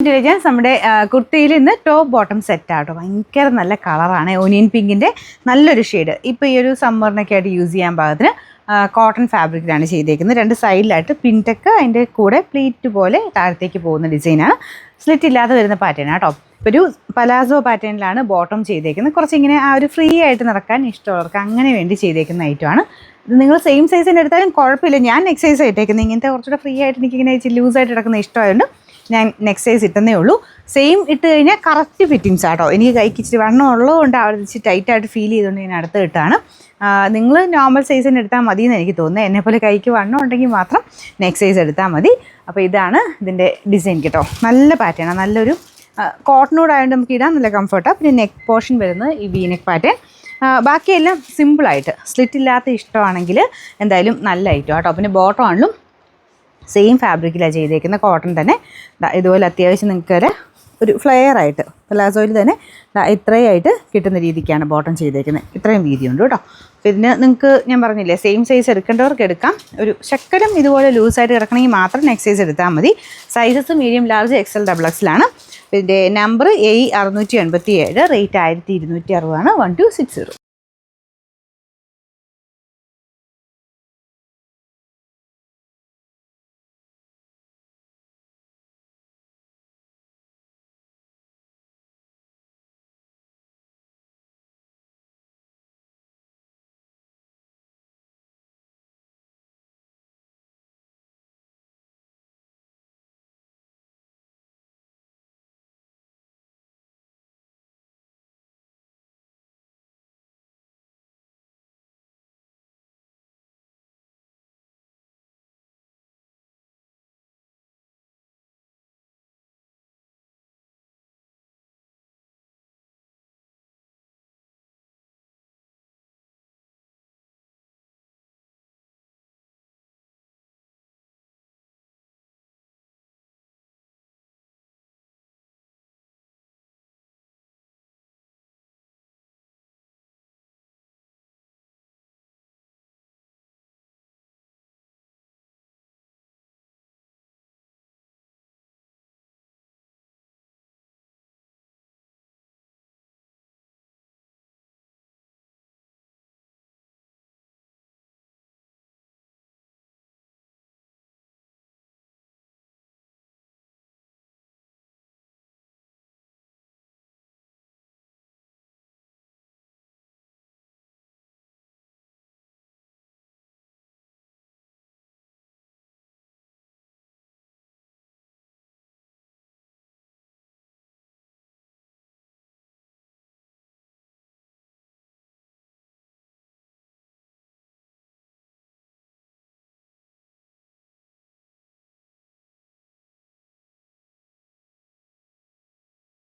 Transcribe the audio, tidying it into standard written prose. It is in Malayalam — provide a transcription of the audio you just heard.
ഇന്റലിജൻസ് നമ്മുടെ കുർത്തിയിൽ ഇന്ന് ടോപ്പ് ബോട്ടം സെറ്റ് ആട്ടോ. ഭയങ്കര നല്ല കളറാണ്, ഒനിയൻ പിങ്കിൻ്റെ നല്ലൊരു ഷെയ്ഡ്. ഇപ്പോൾ ഈ ഒരു സമ്മറിനൊക്കെ ആയിട്ട് യൂസ് ചെയ്യാൻ പാകത്തിന് കോട്ടൺ ഫാബ്രിക്കിലാണ് ചെയ്തേക്കുന്നത്. രണ്ട് സൈഡിലായിട്ട് പിൻടെക്ക്, അതിൻ്റെ കൂടെ പ്ലീറ്റ് പോലെ താഴത്തേക്ക് പോകുന്ന ഡിസൈനാണ്. സ്ലിറ്റ് ഇല്ലാതെ വരുന്ന പാറ്റേൺ ആട്ടോ. ഇപ്പോൾ ഒരു പലാസോ പാറ്റേണിലാണ് ബോട്ടം ചെയ്തേക്കുന്നത്. കുറച്ചിങ്ങനെ ആ ഒരു ഫ്രീ ആയിട്ട് നടക്കാൻ ഇഷ്ടമുള്ളവർക്ക് അങ്ങനെ വേണ്ടി ചെയ്തേക്കുന്ന ഐറ്റമാണ്. ഇത് നിങ്ങൾ സെയിം സൈസിൻ്റെ എടുത്താലും കുഴപ്പമില്ല. ഞാൻ നെക്സ്റ്റ് സൈസ് ഇട്ടേക്കുന്നത്. ഇങ്ങനത്തെ കുറച്ചുകൂടെ ഫ്രീ ആയിട്ട് എനിക്കിങ്ങനെ ലൂസായിട്ട് കിടക്കുന്ന ഇഷ്ടമായതുകൊണ്ട് ഞാൻ നെക്സ്റ്റ് സൈസ് ഇട്ടുന്നേ ഉള്ളൂ. സെയിം ഇട്ട് കഴിഞ്ഞാൽ കറക്റ്റ് ഫിറ്റിങ്സ് ആട്ടോ. എനിക്ക് കൈക്ക് ഇച്ചിരി വണ്ണം ഉള്ളതുകൊണ്ട് അവിടെ ഇച്ചിരി ടൈറ്റായിട്ട് ഫീൽ ചെയ്തുകൊണ്ട് ഞാൻ അടുത്ത് ഇട്ടാണ്. നിങ്ങൾ നോർമൽ സൈസിന് എടുത്താൽ മതി എന്ന് എനിക്ക് തോന്നുന്നത്. എന്നെപ്പോലെ കൈക്ക് വണ്ണം ഉണ്ടെങ്കിൽ മാത്രം നെക്സ്റ്റ് സൈസ് എടുത്താൽ മതി. അപ്പോൾ ഇതാണ് ഇതിൻ്റെ ഡിസൈൻ കേട്ടോ. നല്ല പാറ്റേണാണ്, നല്ലൊരു കോട്ടനോട് ആയതുകൊണ്ട് നമുക്ക് ഇടാൻ നല്ല കംഫർട്ടാണ്. പിന്നെ നെക്ക് പോർഷൻ വരുന്നത് ഈ വി നെക്ക് പാറ്റേൺ. ബാക്കിയെല്ലാം സിമ്പിളായിട്ട് സ്ലിറ്റ് ഇല്ലാത്ത ഇഷ്ടമാണെങ്കിൽ എന്തായാലും നല്ല ഐറ്റം കേട്ടോ. പിന്നെ ബോട്ടം ആണെങ്കിലും സെയിം ഫാബ്രിക്കിലാണ് ചെയ്തേക്കുന്നത്, കോട്ടൺ തന്നെ. ഇതുപോലെ അത്യാവശ്യം നിങ്ങൾക്ക് ഒരു ഫ്ലെയർ ആയിട്ട് പലാസോയിൽ തന്നെ ഇത്രയായിട്ട് കിട്ടുന്ന രീതിക്കാണ് ബോട്ടം ചെയ്തേക്കുന്നത്. ഇത്രയും വീതിയുണ്ട് കേട്ടോ. പിന്നെ നിങ്ങൾക്ക് ഞാൻ പറഞ്ഞില്ലേ, സെയിം സൈസ് എടുക്കേണ്ടവർക്ക് എടുക്കാം. ഒരു ശക്കരം ഇതുപോലെ ലൂസായിട്ട് കിടക്കണമെങ്കിൽ മാത്രം നെക്സ്റ്റ് സൈസ് എടുത്താൽ മതി. Sizes medium, large, XL, XXL. ഇതിൻ്റെ നമ്പർ A687, റേറ്റ് 1260 1260.